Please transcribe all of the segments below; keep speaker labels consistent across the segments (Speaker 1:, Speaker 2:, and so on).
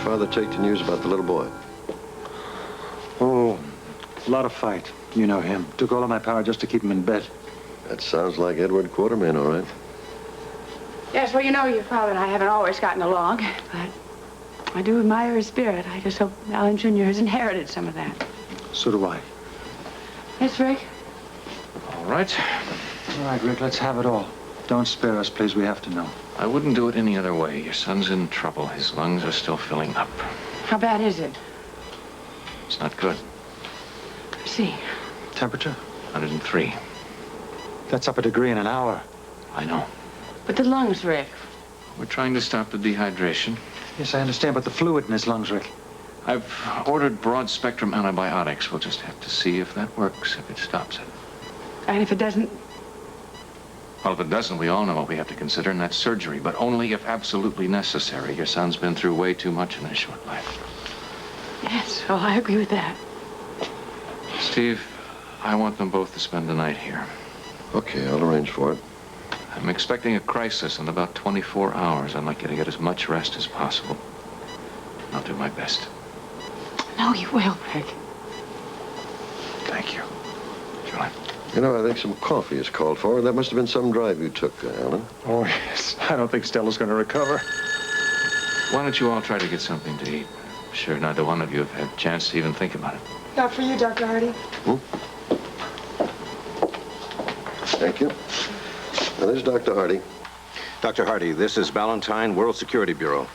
Speaker 1: father take to news about the little boy?
Speaker 2: Oh, a lot of fight. You know him. Took all of my power just to keep him in bed.
Speaker 1: That sounds like Edward Quartermain, all right.
Speaker 3: Yes, well, you know, your father and I haven't always gotten along, but I do admire his spirit. I just hope Alan Jr. has inherited some of that.
Speaker 2: So do I.
Speaker 3: Yes, Rick?
Speaker 4: All right.
Speaker 2: All right, Rick, let's have it all. Don't spare us, please. We have to know.
Speaker 4: I wouldn't do it any other way. Your son's in trouble. His lungs are still filling up.
Speaker 3: How bad is it?
Speaker 4: It's not good.
Speaker 3: I see.
Speaker 2: Temperature?
Speaker 4: 103.
Speaker 2: That's up a degree in an hour.
Speaker 4: I know.
Speaker 3: But the lungs, Rick.
Speaker 4: We're trying to stop the dehydration.
Speaker 2: Yes, I understand, but the fluid in his lungs, Rick.
Speaker 4: I've ordered broad-spectrum antibiotics. We'll just have to see if that works, if it stops it.
Speaker 3: And if it doesn't?
Speaker 4: Well, if it doesn't, we all know what we have to consider, and that's surgery, but only if absolutely necessary. Your son's been through way too much in his short life.
Speaker 3: Yes, well, I agree with that.
Speaker 4: Steve, I want them both to spend the night here.
Speaker 1: Okay, I'll arrange for it.
Speaker 4: I'm expecting a crisis in about 24 hours. I'd like you to get as much rest as possible. I'll do my best.
Speaker 3: No, you will, Rick.
Speaker 4: Thank you. Julie.
Speaker 1: You know, I think some coffee is called for. That must have been some drive you took, Alan.
Speaker 2: Oh, yes. I don't think Stella's going to recover.
Speaker 4: Why don't you all try to get something to eat? I'm sure neither one of you have had a chance to even think about it.
Speaker 5: Not for you, Dr. Hardy.
Speaker 1: Thank you. Now, this is Dr. Hardy.
Speaker 6: Dr. Hardy, this is Ballentine, World Security Bureau.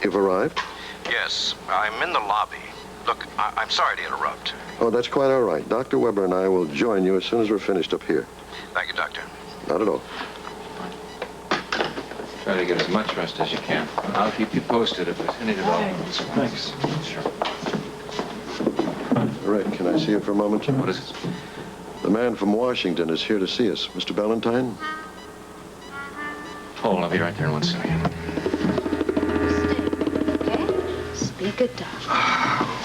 Speaker 1: You've arrived?
Speaker 6: Yes, I'm in the lobby. Look, I'm sorry to interrupt.
Speaker 1: Oh, that's quite all right. Dr. Weber and I will join you as soon as we're finished up here.
Speaker 6: Thank you, Doctor.
Speaker 1: Not at all.
Speaker 4: Try to get as much rest as you can. I'll keep you posted if there's any developments.
Speaker 2: Thanks.
Speaker 4: Sure.
Speaker 1: Rick, can I see you for a moment?
Speaker 4: What is it?
Speaker 1: The man from Washington is here to see us. Mr. Ballentine?
Speaker 4: Oh, I'll be right there in 1 second.
Speaker 7: Stay, okay? Just be a good dog.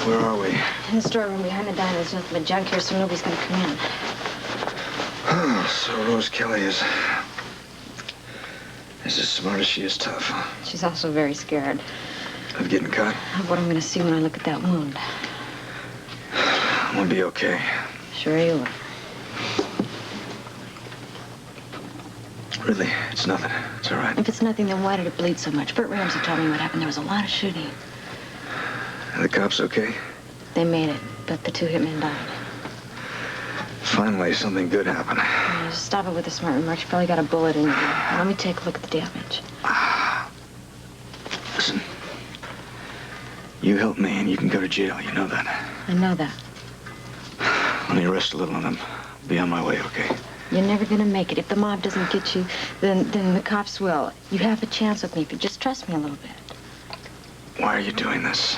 Speaker 2: Where are we?
Speaker 7: In the storeroom behind the diner. There's nothing but junk here, so nobody's gonna come in.
Speaker 2: So Rose Kelly is as smart as she is tough.
Speaker 7: She's also very scared
Speaker 2: Of getting caught?
Speaker 7: of what I'm gonna see when I look at that wound.
Speaker 2: I'm gonna be okay.
Speaker 7: Sure you will.
Speaker 2: Really, it's nothing. It's all right.
Speaker 7: If it's nothing, then why did it bleed so much? Bert Ramsey told me what happened. There was a lot of shooting.
Speaker 2: Are the cops okay?
Speaker 7: They made it, but the two hitmen died.
Speaker 2: Finally, something good happened.
Speaker 7: Yeah, just stop it with the smart remarks. You probably got a bullet in you. Now, let me take a look at the damage.
Speaker 2: Listen, you help me and you can go to jail. You know that.
Speaker 7: I know that.
Speaker 2: Let me rest a little and I'll be on my way, okay?
Speaker 7: You're never gonna make it. If the mob doesn't get you, then the cops will. You have a chance with me if you just trust me a little bit.
Speaker 2: Why are you doing this?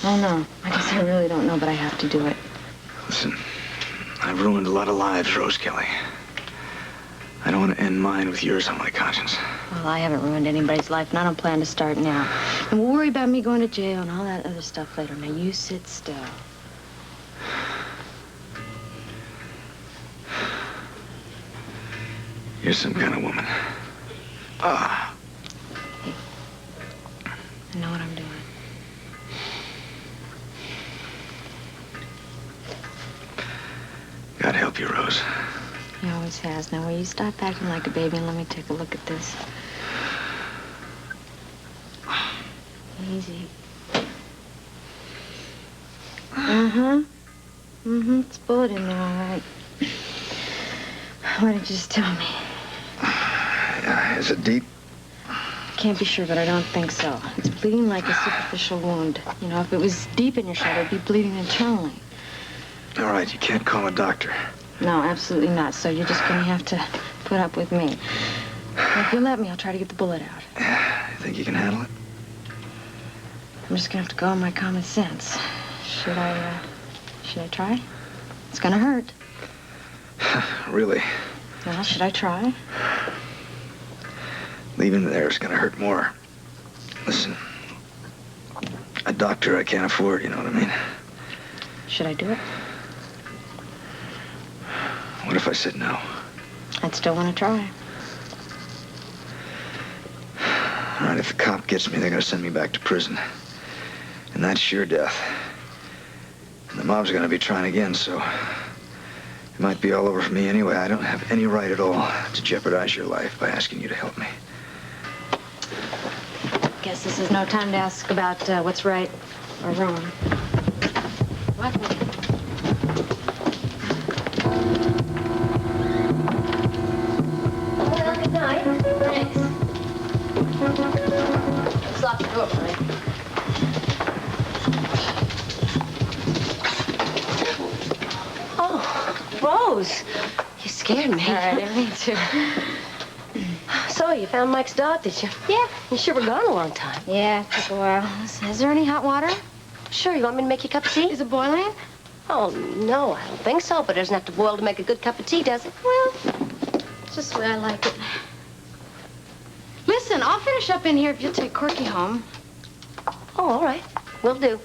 Speaker 7: I don't know. I guess I really don't know, but I have to do it.
Speaker 2: Listen, I've ruined a lot of lives, Rose Kelly. I don't want to end mine with yours on my conscience.
Speaker 7: Well, I haven't ruined anybody's life, and I don't plan to start now. And we'll worry about me going to jail and all that other stuff later. Now, you sit still.
Speaker 2: You're some kind of woman.
Speaker 7: Hey, I know what I'm doing.
Speaker 2: God help you, Rose.
Speaker 7: He always has. Now, will you stop acting like a baby and let me take a look at this? Easy. It's a bullet in there, all right. Why didn't you just tell me?
Speaker 2: Is it deep?
Speaker 7: Can't be sure, but I don't think so. It's bleeding like a superficial wound. You know, if it was deep in your shoulder, it'd be bleeding internally.
Speaker 2: All right, you can't call a doctor.
Speaker 7: No, absolutely not. So you're just gonna have to put up with me. If you'll let me, I'll try to get the bullet out.
Speaker 2: You think you can handle it?
Speaker 7: I'm just gonna have to go on my common sense. Should I try? It's gonna hurt.
Speaker 2: Really?
Speaker 7: Well, should I try?
Speaker 2: Leaving there is gonna hurt more. Listen, a doctor I can't afford, you know what I mean?
Speaker 7: Should I do it?
Speaker 2: What if I said no?
Speaker 7: I'd still want to try.
Speaker 2: All right, if the cop gets me, they're gonna send me back to prison. And that's sure death. And the mob's gonna be trying again, so it might be all over for me anyway. I don't have any right at all to jeopardize your life by asking you to help me.
Speaker 7: Guess this is no time to ask about what's right or wrong. What?
Speaker 5: Well, good night. Thanks. Let's lock the door, right? Oh, Rose, you scared me.
Speaker 7: I didn't mean to.
Speaker 5: So, you found Mike's dog, did you?
Speaker 7: Yeah.
Speaker 5: You sure were gone a long time.
Speaker 7: Yeah, it took a while. Is there any hot water?
Speaker 5: Sure, you want me to make you a cup of tea?
Speaker 7: Is it boiling?
Speaker 5: Oh, no, I don't think so, but it doesn't have to boil to make a good cup of tea, does it?
Speaker 7: Well, it's just the way I like it. Listen, I'll finish up in here if you'll take Corky home.
Speaker 5: Oh, all right. Will do.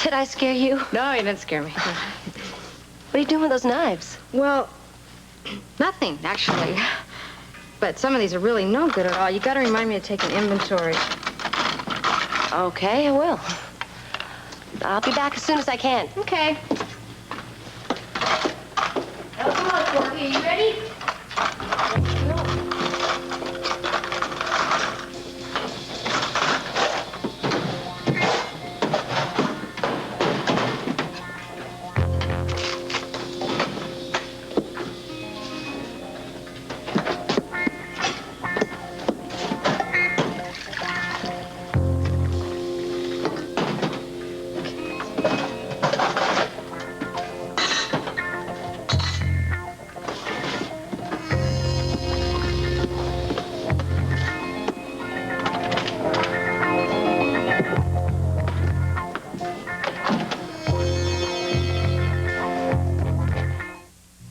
Speaker 5: Did I scare you?
Speaker 7: No, you didn't scare me.
Speaker 5: What are you doing with those knives?
Speaker 7: Well, nothing, actually. But some of these are really no good at all. You gotta remind me to take an inventory.
Speaker 5: Okay, I will. I'll be back as soon as I can.
Speaker 7: Okay.
Speaker 5: Oh, come on, Corky. Are you ready?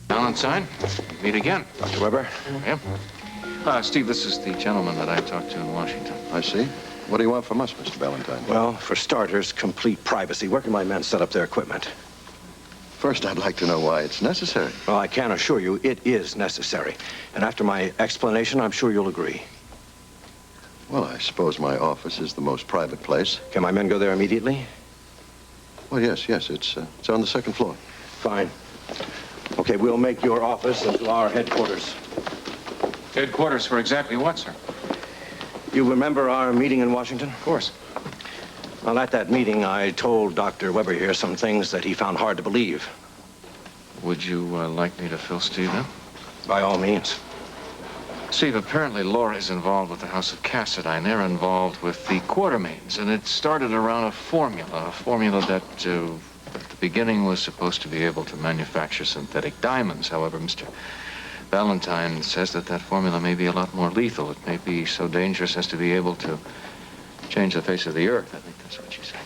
Speaker 4: Ballentine, meet again.
Speaker 1: Dr. Weber?
Speaker 4: Yeah. Steve, this is the gentleman that I talked to in Washington.
Speaker 1: I see. What do you want from us, Mr. Ballentine?
Speaker 8: Well, for starters, complete privacy. Where can my men set up their equipment?
Speaker 1: First, I'd like to know why it's necessary.
Speaker 8: Well, I can assure you it is necessary. And after my explanation, I'm sure you'll agree.
Speaker 1: Well, I suppose my office is the most private place.
Speaker 8: Can my men go there immediately?
Speaker 1: Well, yes. It's on the second floor.
Speaker 8: Fine. Okay, we'll make your office into our headquarters.
Speaker 4: Headquarters for exactly what, sir?
Speaker 8: You remember our meeting in Washington?
Speaker 4: Of course.
Speaker 8: Well, at that meeting, I told Dr. Weber here some things that he found hard to believe.
Speaker 4: Would you like me to fill Steve in?
Speaker 8: By all means.
Speaker 4: Steve, apparently Laura is involved with the House of Cassadine. They're involved with the Quartermains, and it started around a formula that, at the beginning, was supposed to be able to manufacture synthetic diamonds. However, Mr. Ballentine says that that formula may be a lot more lethal. It may be so dangerous as to be able to change the face of the earth. I think that's what you said.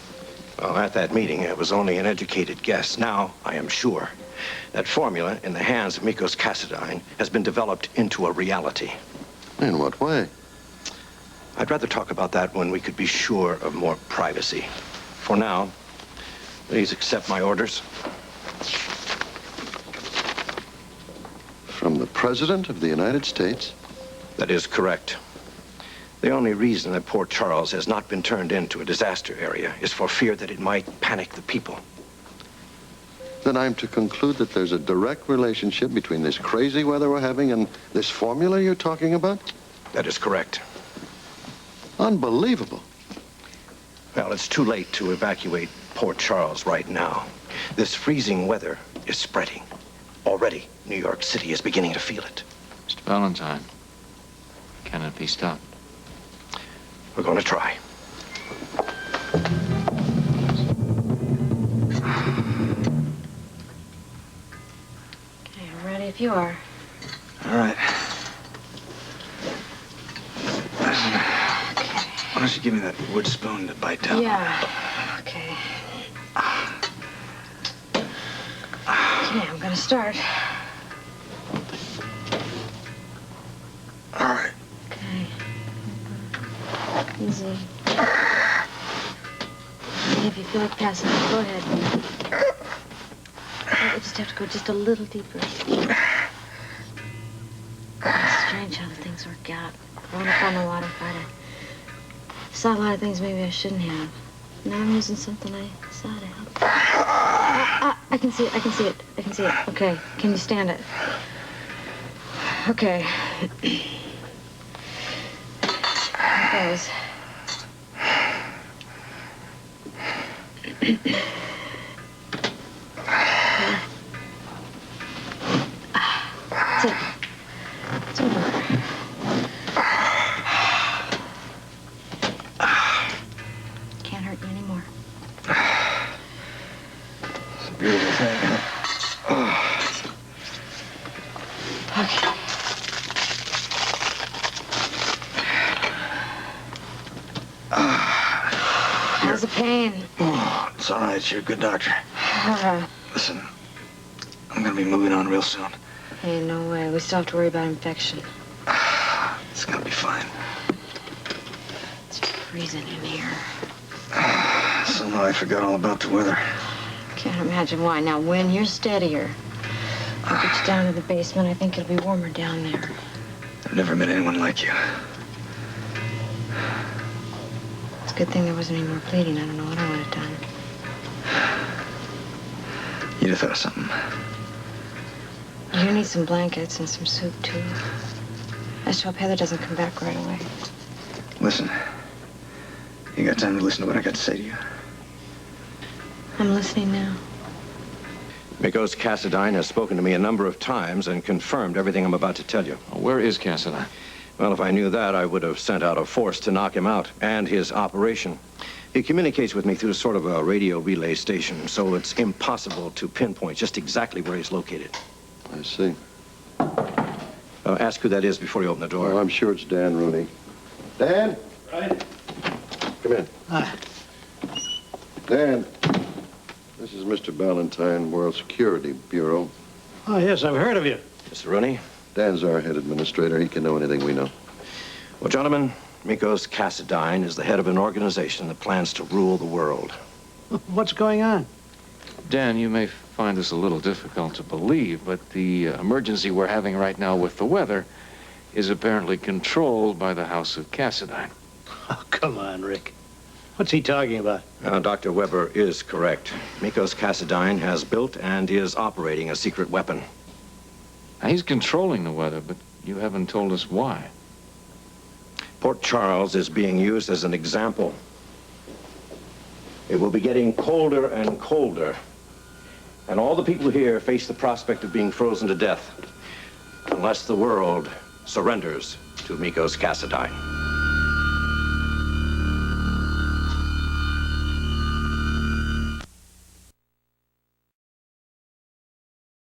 Speaker 8: Well, at that meeting, it was only an educated guess. Now, I am sure that formula in the hands of Mikos Cassadine has been developed into a reality.
Speaker 1: In what way?
Speaker 8: I'd rather talk about that when we could be sure of more privacy. For now, please accept my orders.
Speaker 1: From the President of the United States?
Speaker 8: That is correct. The only reason that Port Charles has not been turned into a disaster area is for fear that it might panic the people.
Speaker 1: Then I'm to conclude that there's a direct relationship between this crazy weather we're having and this formula you're talking about?
Speaker 8: That is correct.
Speaker 1: Unbelievable.
Speaker 8: Well, it's too late to evacuate Port Charles right now. This freezing weather is spreading. Already, New York City is beginning to feel it.
Speaker 4: Mr. Ballentine, can it be stopped?
Speaker 8: We're going to try.
Speaker 7: Okay, I'm ready if you are.
Speaker 2: All right. Why don't you give me that wood spoon to bite down?
Speaker 7: Yeah. Okay. Okay, I'm gonna start. Easy. If you feel like passing out, go ahead. We just have to go just a little deeper. It's strange how the things work out. Growing up on the water fight, I saw a lot of things maybe I shouldn't have. Now I'm using something I saw to help. I can see it. I can see it. I can see it. Okay. Can you stand it? Okay. Here it goes. That's it. It's over. Can't hurt you anymore.
Speaker 2: It's a beautiful thing, huh?
Speaker 7: Okay. How's the pain?
Speaker 2: Oh, it's all right. You're a good doctor. Listen, I'm gonna be moving on real soon.
Speaker 7: Hey, no way. We still have to worry about infection.
Speaker 2: It's gonna be fine.
Speaker 7: It's freezing in here.
Speaker 2: Somehow I forgot all about the weather.
Speaker 7: Can't imagine why. Now, when you're steadier, I'll get you down to the basement. I think it'll be warmer down there.
Speaker 2: I've never met anyone like you.
Speaker 7: It's a good thing there wasn't any more bleeding. I don't know what I would have done.
Speaker 2: You'd have thought of something.
Speaker 7: You're gonna need some blankets and some soup, too. I just hope Heather doesn't come back right away.
Speaker 2: Listen, you got time to listen to what I got to say to you?
Speaker 7: I'm listening now.
Speaker 8: Mikos Cassadine has spoken to me a number of times and confirmed everything I'm about to tell you.
Speaker 4: Where is Cassadine?
Speaker 8: Well, if I knew that, I would have sent out a force to knock him out and his operation. He communicates with me through sort of a radio relay station, so it's impossible to pinpoint just exactly where he's located.
Speaker 1: I see.
Speaker 8: Ask who that is before you open the door.
Speaker 1: Oh, I'm sure it's Dan Rooney. Dan?
Speaker 9: Right.
Speaker 1: Come in.
Speaker 9: Hi.
Speaker 1: Dan, this is Mr. Ballentine, World Security Bureau.
Speaker 9: Oh, yes, I've heard of you.
Speaker 8: Mr. Rooney?
Speaker 1: Dan's our head administrator. He can know anything we know.
Speaker 8: Well, gentlemen, Mikos Cassadine is the head of an organization that plans to rule the world.
Speaker 9: What's going on?
Speaker 4: Dan, you may find this a little difficult to believe, but the emergency we're having right now with the weather is apparently controlled by the House of Cassadine.
Speaker 9: Oh, come on, Rick. What's he talking about?
Speaker 8: Dr. Weber is correct. Mikos Cassadine has built and is operating a secret weapon.
Speaker 4: Now, he's controlling the weather, but you haven't told us why.
Speaker 8: Port Charles is being used as an example. It will be getting colder and colder, and all the people here face the prospect of being frozen to death unless the world surrenders to Mikos Cassadine.